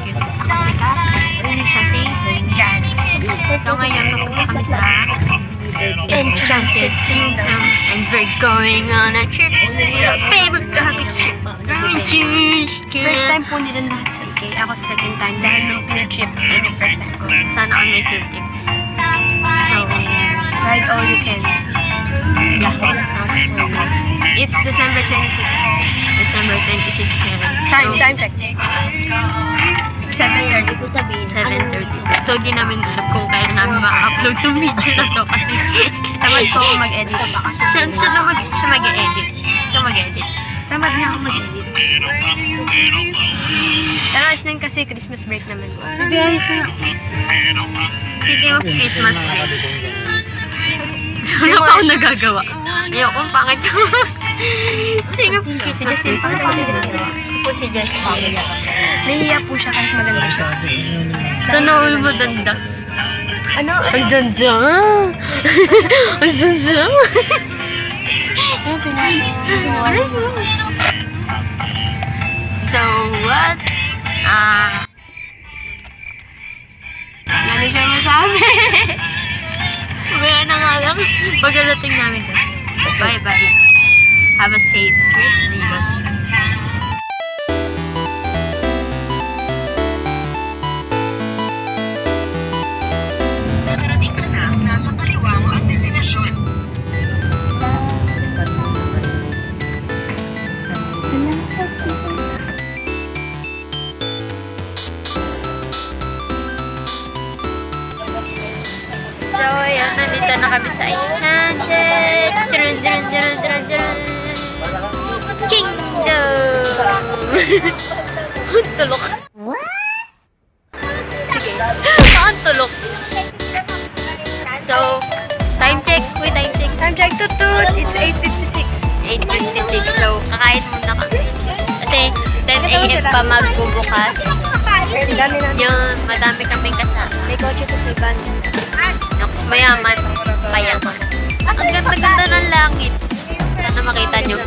cute. Ako si Cass, siya si Jazz. So ngayon pupunta kami sa Enchanted Kingdom and we're going on a trip. Your favorite rocket ship. First time po nila lahat sa IKEA. Ako second time dahil nung field trip. Yun yung first time ko. Sana on my field trip. So, Ride all you can. yeah. It's December 26. December 26. Sorry, time check. 7:30. 7:30. So, di namin alam kung kailan namin ma-upload yung video na to kasi Tamad ko ako mag-edit. siya mag-e-edit. Ito mag-edit. Tamad na ako mag-edit. Pero ayos na yun kasi Christmas break naman. Hindi, ayos mo na. Speaking of Christmas break, wala pa akong nagagawa. Ayoko, ang pangit ko. Sino po si Justin? Paano po si Justin? Siya po si Justin. Nahihiya po siya kahit maganda siya. Sa naul mo danda. Ano? Ang danda! Ang danda! Ano pinaka? So what? Ano siya masabi? Wala na nga lang. Pagkalating namin doon. Bye-bye. Have a safe trip, Ligos. Nakarating ka na, nasa kaliwa mo ang destinasyon. So, ayan, nandito na kami sa Enchanted Kingdom! Tulok. Sige. Ang tulok. So, time check. Wait, time check. Time check to toot. It's 8:56. 8:56. So, kakain muna kami. Kasi 10 a.m. pa magbubukas. Ang dami na. Yun, madami kaming kasama. May kotse tapos may van. Nox, mayaman. Kaya. Ang ganda-ganda ng langit. Sana makita nyo.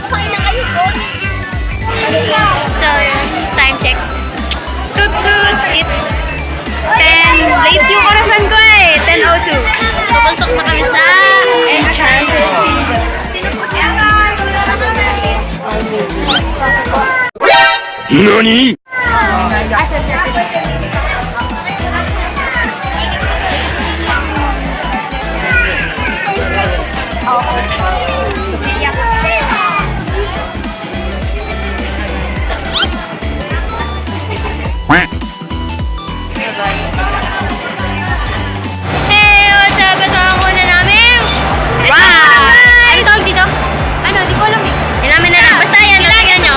Wait lang. Ayan. So, time check. Toot toot. It's 10. Late yung orasan ko eh. 10:02. Papasok na kami sa Enchanted Kingdom. NANI?! Hey, what's up? Ito ang una namin. Wow! Ano tawag dito? Ano? Di ko alam eh. Yan namin na lang. Basta yan. Lagyan nyo.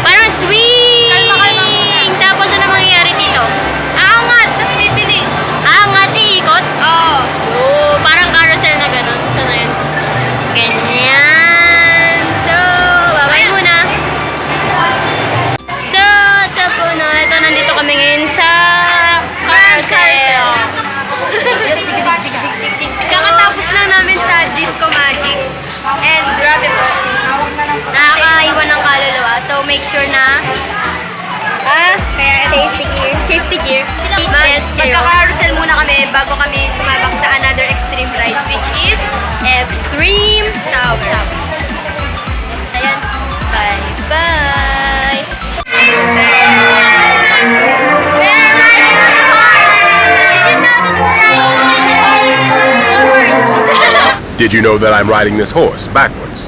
Parang swing! Tapos ano mangyayari dito? Aangat! Tapos bibilis. Aangat? Iikot? Oo. Oo. Parang carousel na gano'n. Sana yun? Ganyan. So, babay muna. So, sa puno. Ito, nandito kami ngayon sa carousel. Kakatapos lang namin sa Disco Magic. And grabe po. Nakakaiwan ng kaluluwa. So, make sure na Kaya safety gear. safety gear. Seatbelt kayo. Magka-carousel muna kami bago kami sumabak sa another extreme ride which is Extreme Tower. Ayan. Bye-bye. We're riding on the horse. Did you know that we're riding on this horse? Did you know that I'm riding this horse backwards?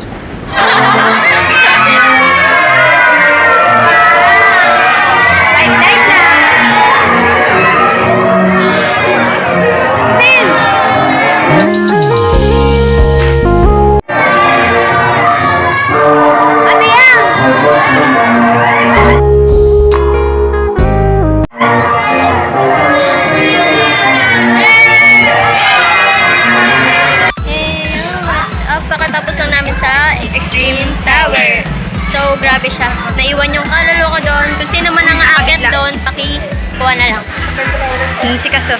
light lang. Sin! Ate Yang! Kakatapos lang namin sa Extreme Tower. So, grabe siya. Naiwan yung kaluluwa ko doon. Kung sino man ang aakyat doon, pakikuha na lang. Si Kaso.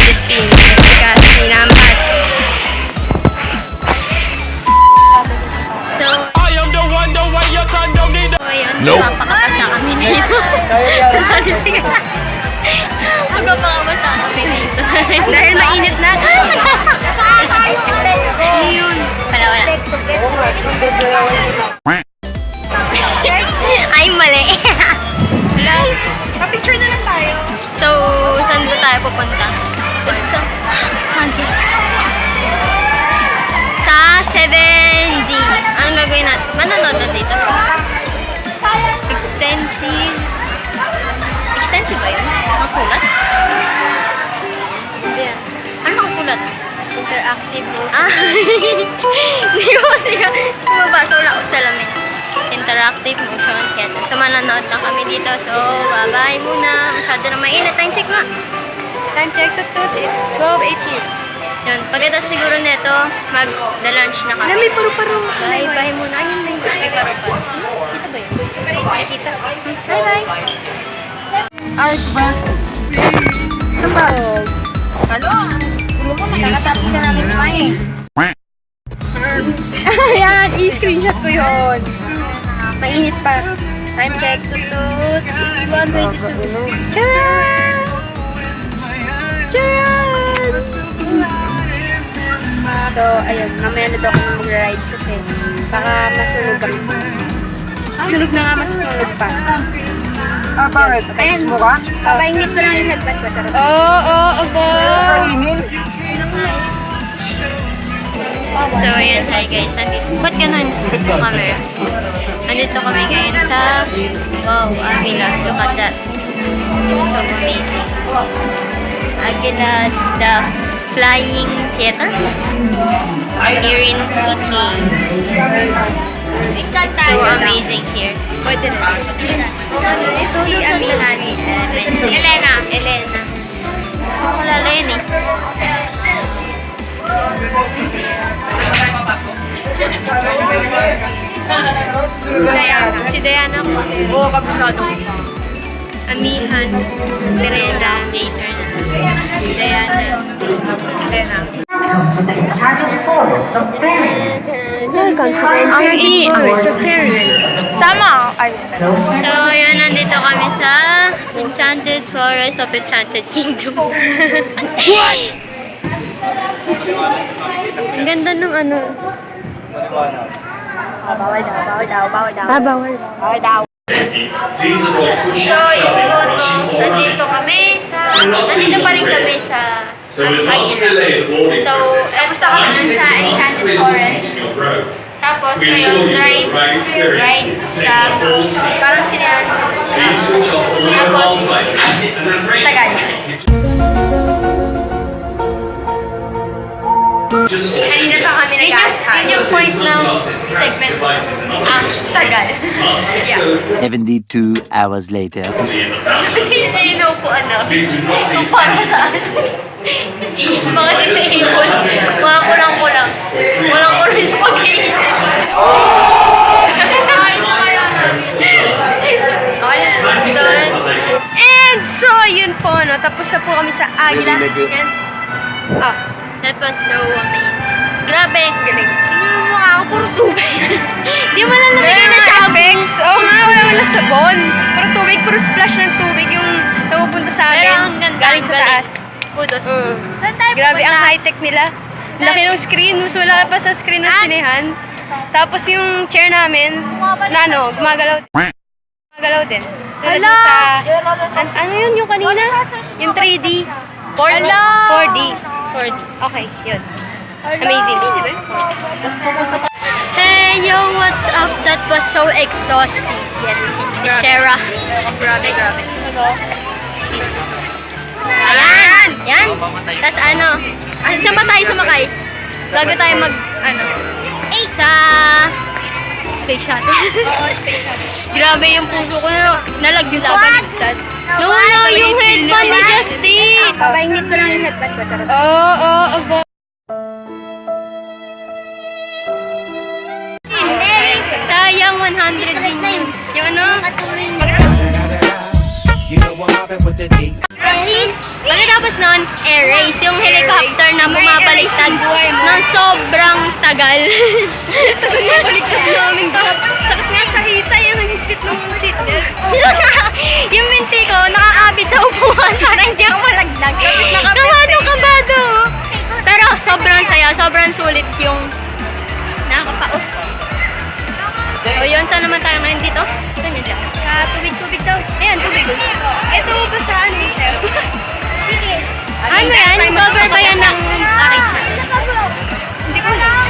Justine. Si Kaso. Ninampas. So, I am the one, the way your son don't need ayun, Nope. magpapakabasa kami dito. Magpapakabasa kami dito. Dahil mainit na. Yun. Wala. Ay, mali. Pa-picture na lang tayo. So, saan ba tayo pupunta? Sa 7D. Anong gagawin natin? Manonood na dito. Extensive. Extensive ba yun? Nakasulat? Hindi yan. Ano nakasulat? Interactive mo. Ah, hindi ko kasi mabasa. Wala ko salamin. Interactive motion theater. So, manonood lang kami dito. So, bye-bye muna. Masyado na mainit. Time check nga. Time check to touch. It's 12:18. Yun. Pagkatapos siguro nito, mag-lunch na kami. May paru-paro. Bye-bye muna. Ayun na yung may paru-paro. Dito ba yun? Ay, tita. Bye-bye. Art ba? Kapag. Pulo mo, magkakatapos na namin kumain. Ayan, i-screenshot ko yun. Mainit pa. Time check to touch. It's 1:22. Charan! Charan! So, ayun. Mamaya na daw kami mag-rides kasi baka masunog kami. Sunog na nga, masusunog pa. Ah, bakit? Ayan. Mo ka? Papainit ko lang yung headband ko. Charot. Oo, aba. Kainin? So, ayan, hi guys. Ba't ganun yung camera? Nandito kami ngayon sa, wow, Aguila. Look at that. So amazing. Aguila, the flying theater here in Italy. So amazing here. Pwede na. Ito si Amihani. Elena. Ako kilala yun eh. Si Diana ako. Oo, kabisado. Amihan. Terena. Jason. Diana. Elena. Welcome to the Enchanted Forest of Fairy. Welcome to the Enchanted Forest of Fairy. Sama! Ay. So, yun, nandito kami sa Enchanted Forest of Enchanted Kingdom. What? Ang ganda ng ano. Bawal daw. Please avoid pushing, So, yung shoving, or photo, rushing or nandito kami sa, nandito pa rin kami sa So as not to delay the boarding So, process, tapos ako nun sa Enchanted Forest. Tapos, We ngayon, assure you that ride the ride experience is safe sa, for all seats. parang sinihan. Please switch off all mobile devices and refrain Tagal. Kanina pa kami nag-aantay. Yun yung point ng segment. Tagal. Yeah. 72 hours later. Hindi na inuupuan namin. Please do not Kung leave. para saan. Mga disabled. Mga kulang-kulang. Kulang-kulang sa pag-iisip. And so, yun po, no? Tapos na po kami sa Aguila. Yan. Ah, That was so amazing. Grabe. galing. Tingnan mo mukha ako, puro tubig. Di mo lang nabigay na sa effects. Oo nga, wala sabon. Puro tubig, puro splash ng tubig yung napupunta sa amin. Pero ang ganda. Galing sa taas. Kudos. Mm. Saan tayo Grabe ang pupunta? high-tech nila. Laki ng screen. Mas malaki pa sa screen ng sinehan. Tapos yung chair namin, na ano, gumagalaw. Gumagalaw din. Tulad Hala! dun sa... ano yun yung kanina? Yung 3D. 4D. 4D. 4D. Okay, yun. Amazing. Hey, yo, what's up? That was so exhausting. Yes, Shera. Grabe. Ayan! Yan! Tapos ano? Saan ba tayo sumakay? Bago tayo sa space shuttle. Grabe yung puso ko na nalaglaban. No, yung headband ni Justin! Papainit ko lang yung headband ko. Charot. Oo, aba. Sayang 100 din yun. Yung ano? You know I'm mobbing with the D. race. Pagkatapos nun, air race. Yung helicopter na bumabaliktad ng sobrang tagal. Tagal na baliktad namin doon. Sakit nga sa hita yung higpit ng seatbelt. Yung binti ko, nakakabit sa upuan. Parang hindi ako malaglag. Kabado. Pero sobrang saya, sobrang sulit yung nakakapaos. So yun, saan naman tayo ngayon dito? Saan yun dyan? Tubig daw. Ayan, tubig. Ito ba saan ni Chef? Ano yan? Cover ba yan ng package na? Hindi ko alam.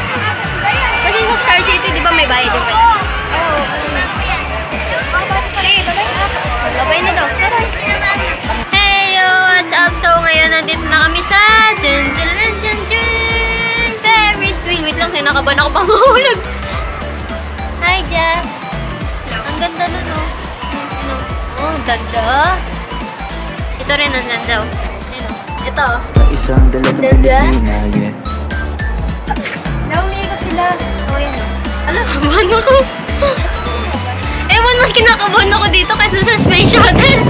Kasi sa Star City, di ba may bayad yung bayad? Babay na daw. Hey yo, what's up? So ngayon nandito na kami sa Very sweet. Wait lang, sinakaban ako pang mahulog. Hi, Jess. Ang ganda nun, oh. Oh, ang ganda. Ito rin ang ganda, oh. Ayun, oh. Ito, oh. Isang dalagang Ganda? Pilipina, yeah. Naumiikot sila. Oh, yun, oh. Alam, kabahan ako. Ewan, mas kinakabahan ako dito kaysa sa space shuttle.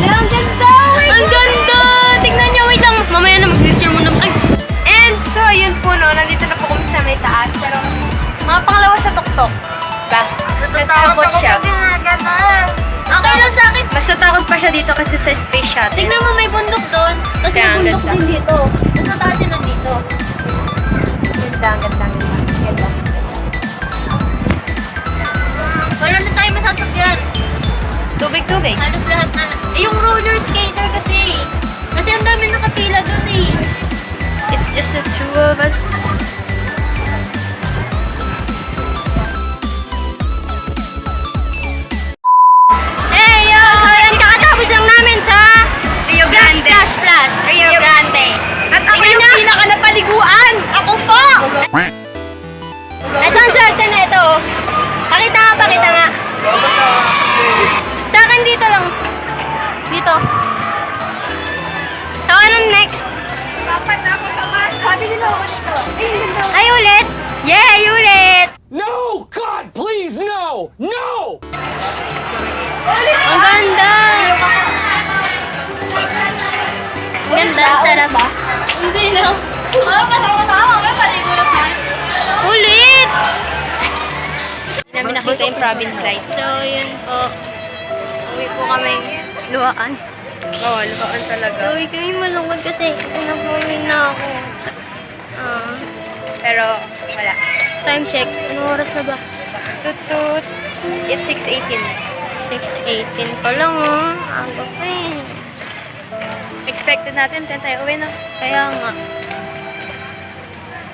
Ang ganda! Ang ganda! Tignan niyo, wait lang. Mamaya na mag-picture muna. Ay, And so, yun po no, nandito na po kami sa may taas. Pero, mga pangalawa sa tuktok. Ba? Natatakot siya. okay lang sa akin. Mas natakot pa siya dito kasi sa space shuttle. Tignan mo, may bundok doon. Kasi Kaya ang may bundok ganda. din dito. Mas mataas yun dito. Ganda. Wala na tayo masasakyan. Tubig. Halos lahat na. Eh, yung roller skater kasi. Kasi ang dami nakapila doon eh. It's just the two of us. Eh, yo! Ayan, kakatapos lang namin sa Rio Grande. Splash. Rio Grande. At ako Tingnan yung niyo. pinakalapaliguan. Ako po! Ito ang swerte na ito. Pakita nga. Sa akin dito lang. Dito. So, anong next? Sabi nila ako dito. Ay, ulit! Yay, ulit! No! God, please, no! No! Ang ganda! Ang ganda, sarap ba? Hindi na. Ulit! Hindi namin nakita yung province lights. So, yun po. Uwi po kami luwaan. Oo, lukaan talaga. Uwi kami malungkot kasi pinapuwi na ako. Pero, wala. Time check. Anong oras na ba? Tutut. It's 6:18. 6:18 pa lang, oh. Aga pa eh. Expected natin, 10 tayo uwi na. Kaya nga.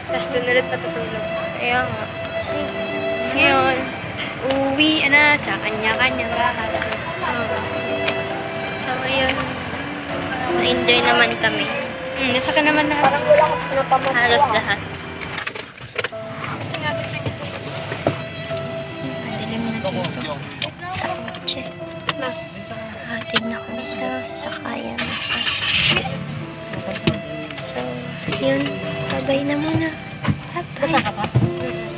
Tapos doon ulit patutulog. Kaya nga. Tapos ngayon, uwi na sa kanya-kanyang bahay. So, ayun. Na-enjoy naman kami. Nasa ka naman lahat. Halos lahat. Kasi nga gusto ko. Madilim na dito. Sa kotse. Hatid na kami sa sakayan. So, yun. Babay na muna. Bye-bye.